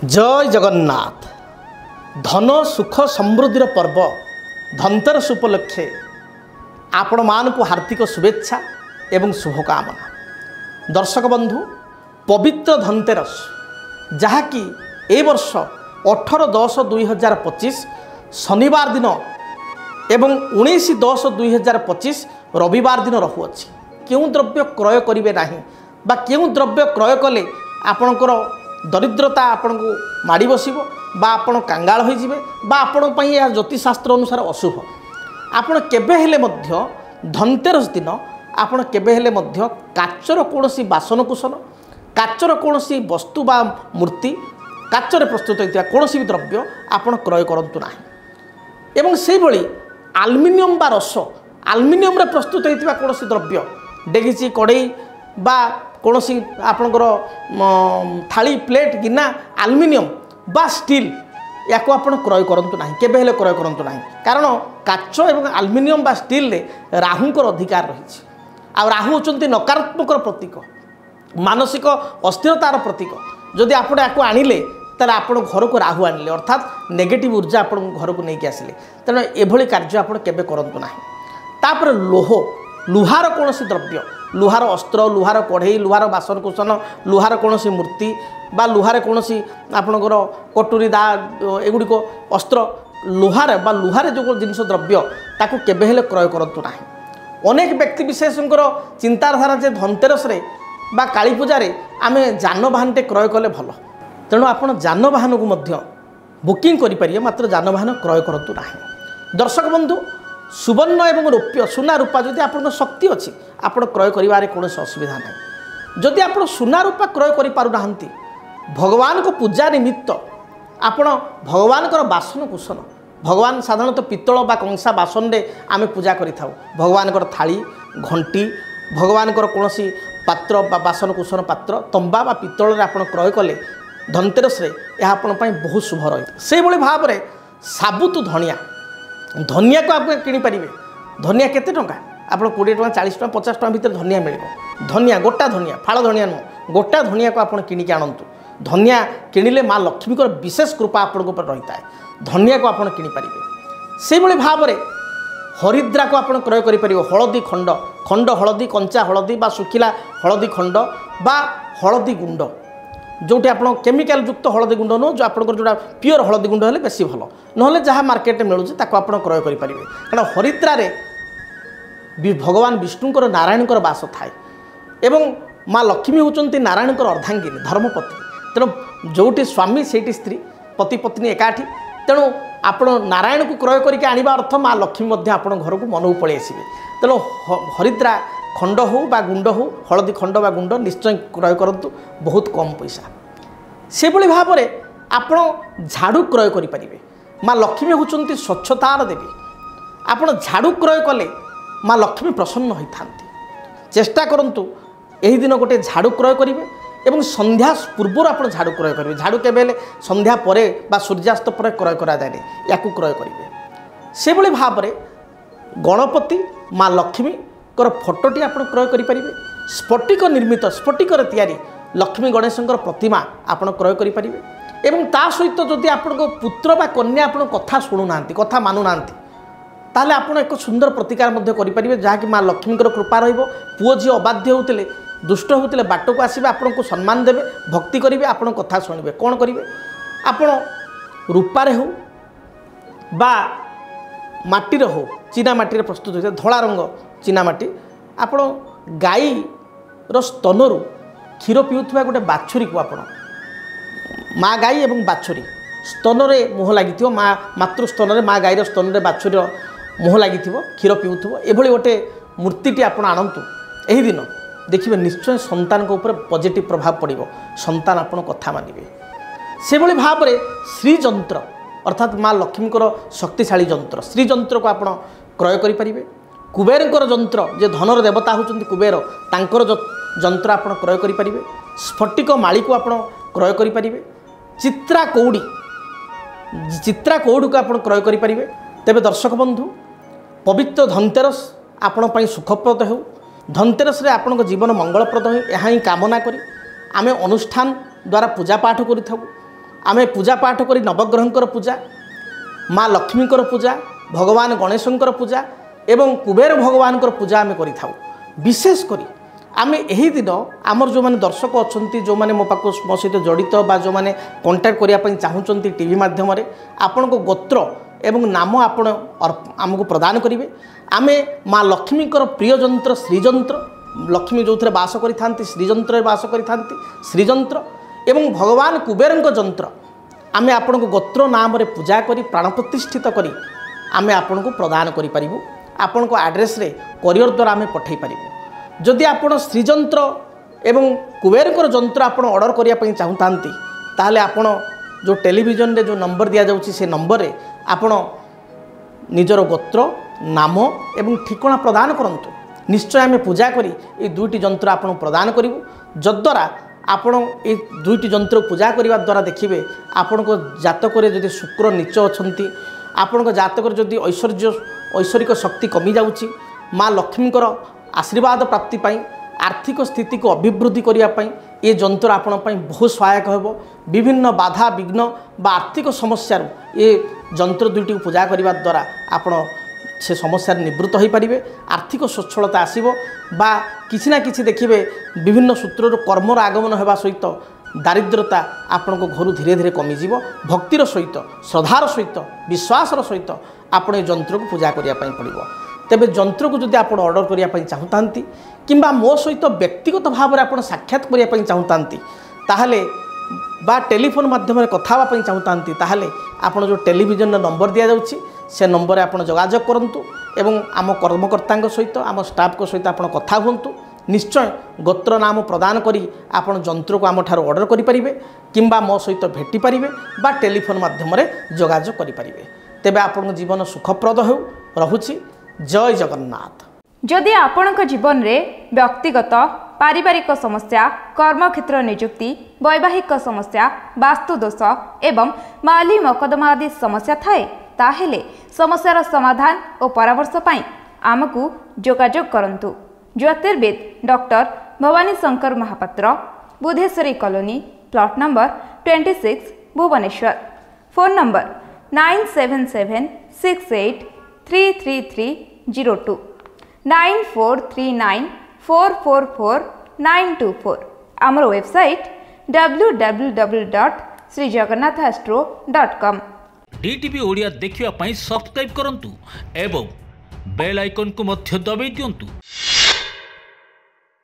जय जगन्नाथ। धन सुख समृद्धि पर्व धनतेरस उपलक्षे आपण मानकु हार्दिक शुभेच्छा एवं शुभकामना। दर्शक बंधु, पवित्र धनतेरस जहाँकि ए वर्ष 18/10/2025 शनिवार दिन एवं 19/10/2025 रविवार दिन रहुअछि। क्यों द्रव्य क्रय करेंगे ना बा क्यों द्रव्य क्रय कले आपणकर दरिद्रता आपण को माड़ी बसब बा आपण कांगाल होइजिबे बा आपण पई या ज्योतिषशास्त्र अनुसार अशुभ। आपण केबे हेले मध्य धनतेरस दिन आपण केबे हेले मध्य काचर कोनोसी बासनकुसन, काचर कोनोसी वस्तु बा मूर्ति, काचर प्रस्तुत होइतिबा कोनोसी भी द्रव्य आपण क्रय करंतु नाही। एवं सेहि भली आल्युमिनियम बा रस, आल्युमिनियम रे प्रस्तुत होइतिबा कोनोसी द्रव्य डेगिची कड़ई बा कोनोसी आपणकर थाली प्लेट गिना आल्युमिनियम बा स्टील या आपण क्रय करंतु नाही, केबे हेले क्रय करंतु नाही। कारण काच एवं आल्युमिनियम बा स्टील रे राहुंकर अधिकार रही। आ राहु होचंती नकारात्मक प्रतीक, मानसिक अस्थिरतार प्रतीक। जदि आपण याको आनिले ताले आपण घर को राहु आनिले अर्थात नेगेटिव ऊर्जा आपण घर को नहीं आसिले, तेणु एभली कार्य आपण केबे करंतु नाही। तापर लोह, लुहार कोनोसी द्रव्य, लुहार अस्त्र, लुहार कढ़ई, लुहार बासनकुसन, लुहार कोनोसी मूर्ति बा लुहार कोनोसी आपणकर कटुरी दा एगुड़िक अस्त्र लुहार बा लुहार जो जिनस द्रव्य ताकू केबे हेले क्रय करंतु नाही। अनेक व्यक्ति विशेषकर चिंताधारा जे धनतेरस रे बा काली पूजा रे आमे जानवाहन क्रय कले भल, तेणु आपण जानवाहन को मध्य बुकिंग करि परिए, मात्र जानवाहन क्रय करंतु नाही। दर्शक बंधु, सुवर्ण एवं रौप्य सुना रूपा जदि आपन शक्ति अच्छी आपण क्रय करिवारे कोनोसी असुविधा नहीं। जदि आपण सुना रूपा क्रय करि पारु नाहंती, भगवान को पूजा निमित्त आपण भगवान कर बासन कुसन, भगवान साधारणतः पित्तल बा कंसा बासन रे आमे पूजा करि थाउ। भगवान कर थाली, घंटी, भगवान कर कोनोसी पात्र बा बासन कुसन पात्र तंबा बा पित्तल रे आपण क्रय कले धनतेरस रे यह आपण पई बहुत शुभ रही। से भली भाव रे साबुत धनिया, धनिया को आप किनी पारिबे। धनिया केते टंका? आप 20 टका 40 टका 50 टका भीतर धनिया मिलिबो। धनिया गोटा धनिया, फाड़ धनिया नुह, गोटा धनिया को आप किनिक आणंतु। धनिया किणिले माँ लक्ष्मी को विशेष कृपा आपण ऊपर रही है। धनिया को आप किनी पारिबे। से भली भाव रे हरिद्रा को आप क्रय करि परिबो। हळदी खंड, खंड हळदी, कंचा हळदी बा सुखिला हळदी खंड बा हळदी गुंड, जोटी आप केमिकल युक्त हळदी गुंड नो, जो आपंकर जो प्योर हळदी गुंड हेले बेसी भल, नहले जहाँ मार्केट मिलूँ ताको आप क्रय करि परिबे। कारण हरिद्रा रे भगवान विष्णुकर नारायणकर बास थाए एवं माँ लक्ष्मी होचंती नारायणकर अर्धांगिनी धर्मपत्नी। तेणु जोटी स्वामी सेठी स्त्री, पति पत्नी एकाठी। तेणु आपण नारायण को क्रय करके आनिबा अर्थ माँ लक्ष्मी मध्य आपण घर को मनकु पळै आसिबे। तेणु हरिद्रा खंड हो बा गुंड हो, हळदी खंड बा गुंड निश्चय क्रय करंतु, बहुत कम पैसा। से भली भाव रे आपण झाड़ू क्रय करि परिबे। माँ लक्ष्मी होचंती स्वच्छतार देवी। आपण झाड़ू क्रय कले माँ लक्ष्मी प्रसन्न होइथांती। चेष्टा करंतु एही दिन गोटे झाड़ू क्रय करिवे एवं संध्या पूर्व आप झाड़ू क्रय करेंगे। झाड़ू केबे संध्या परे बा सूर्यास्त पर क्रय करा जाए, याकू क्रय करेंगे। से भली भाव में गणपति माँ लक्ष्मी कर फोटोटी आप क्रय करें। स्फटिक निर्मित, स्फटिक तैयारी लक्ष्मी गणेशंकर प्रतिमा आप क्रय करें। एवं ता सहित जदि आप पुत्र बा कन्या आप कथा शुणुना, कथा मानुना, ताले आप एक सुंदर प्रतिकार करें, जहाँकि माँ लक्ष्मीकर कृपा रहिबो। पुओ झी अबाध्य होते, दुष्ट होते, बाट को आसबे, आपण को सम्मान देवे, भक्ति करेंगे, आपण कथा शुणवे। कौन करेंगे? आपण रूपारे हो बा माटीर हो, चीना माटी प्रस्तुत होता धला रंग चीना माटी, आपण गाई स्तनरू क्षीर पीउथुवा गोटे बाछुरी को आपण माँ गाई एवं बाछुरी स्तन में मुह लगी, माँ मातृ स्तन में माँ गाईर स्तन में बाछुरी मुह लगी क्षीर पीउथुव, एभली गोटे मूर्तिटी आपण आणंतु। एही दिन देखिए निश्चय संतान को ऊपर पॉजिटिव प्रभाव पड़ो, संतान आपण कथा मानिबे। से भली भाव में श्रीजंत्र अर्थात माँ लक्ष्मीकर शक्तिशाली जंत्र, श्रीजंत्र को आपण क्रय करि परिबे। कुबेरंकर जंत्र, जे धनर देवता होचंती कुबेर, तांकर जंत्र आपण क्रय करि परिबे। स्फटिक माली को आपण क्रय करि परिबे। चित्रा कौड़ी, चित्रा कौड़ी को आपण क्रय करि परिबे। तेबे दर्शक बंधु, पवित्र धनतेरस आपण पई सुखप्रद हो। धनतेरस रे आपण जीवन मंगलप्रद हो, यहाँ ही कामना करी आमे अनुष्ठान द्वारा पूजा पाठ करि थाउ। आमे पूजा पाठ करी नवग्रहंकर पूजा माँ लक्ष्मीकर पूजा भगवान गणेशंकर पूजा एवं कुबेर भगवानकर पूजा आमे करि थाउ। विशेष करी आमे एही दिन आमर जो माने दर्शक अछंती जो माने मो पाको मो सहित जड़ित बा जो माने कांटेक्ट करिया पई चाहुचंती टीवी माध्यम रे आपण को गोत्र एवं नाम आपण आमको प्रदान करिवे। आमे माँ लक्ष्मीकर प्रिय जंत्र श्रीजंत्र लक्ष्मी जो बास करि थांती श्रीजंत्र बास करि थांती श्रीजंत्र एवं भगवान कुबेरंक जंत्र आमे आपण को गोत्र नाम रे पूजा करी प्राण प्रतिष्ठित करी आमे आपण को प्रदान करि परिबु। आपण को एड्रेस रे कोरियर द्वारा आमे पठै परिबु। जदि आपण श्रीजंत्र एवं कुबेरकर जंत्र आपण ऑर्डर करिया पई चाहुतांती ताहले आपण जो टेलीविजन रे जो नंबर दिया जाउची से नंबर रे आपण निजर गोत्र नाम एवं ठिकाना प्रदान करंतु। निश्चय आमे पूजा करी ए दुईटी जंत्र आपण प्रदान करिवु जद्वारा आपण ए दुईटी जंत्र पूजा करिवा द्वारा देखिबे आपण को जातक रे जदि शुक्र नीच अछंती आपण को जातक रे जदि ऐश्वरिक शक्ति कमी जाउची माँ लक्ष्मीकर आशीर्वाद प्राप्ति पाई आर्थिक स्थिति को अभिवृद्धि करिया पाई ये जंत्र आपण पाई बहुत सहायक हेबो। विभिन्न बाधा विघ्न बा आर्थिक समस्या ये जंत्र दुईटी पूजा करिवा द्वारा आपण से समस्या निवृत्त हो पारे आर्थिक स्वच्छलता आसब बा किसी ना किसी देखिए विभिन्न सूत्र कर्मर आगमन होगा सहित दारिद्रता आपण को घर धीरे धीरे कमिज भक्तिर सहित श्रद्धार सहित विश्वासर सहित आपण यंत्र को पूजा करने पड़ो। तेबे जंत्र को जदि आप ऑर्डर करने चाहूँगी किंबा मो सहित व्यक्तिगत भाव में आप साक्षात करने चाहूँगी ताहले बा टेलीफोन माध्यम कथा चाहूँगी ताहले आप जो टेलीविजन नंबर दि जाऊँगी से नंबर आप जोगाजोग करूँ एवं आम कर्मकर्ता सहित आम स्टाफ को सहित आप कथा हूँ। निश्चय गोत्र नाम प्रदान करी आपण जंत्र को आम ठार ऑर्डर करें किंबा मो सहित भेटी पारे बा टेलीफोन माध्यम जोगाजोग करें। तेबे आपण जीवन सुखप्रद हो रहुछि। जय जगन्नाथ। जदि आपणक जीवन रे व्यक्तिगत पारिवारिक समस्या कर्मक्षेत्र नियुक्ति वैवाहिक समस्या वास्तु दोष एवं माली मकदमा आदि समस्या थाए ताहेले समस्यार समाधान और परामर्श पाई आमकु जोगाजोग करंतु। ज्योतिर्विद doctor Bhavani Shankar Mahapatra Budheswari colony plot number 26 Bhubaneswar. Phone number 9776833302 9439444924। आमर वेबसाइट www.srijagannathastro.com। डीटीवी ओडिया देखिवा पाई सब्सक्राइब करंतु एवं बेल आइकन को मध्य दबाई दियंतु।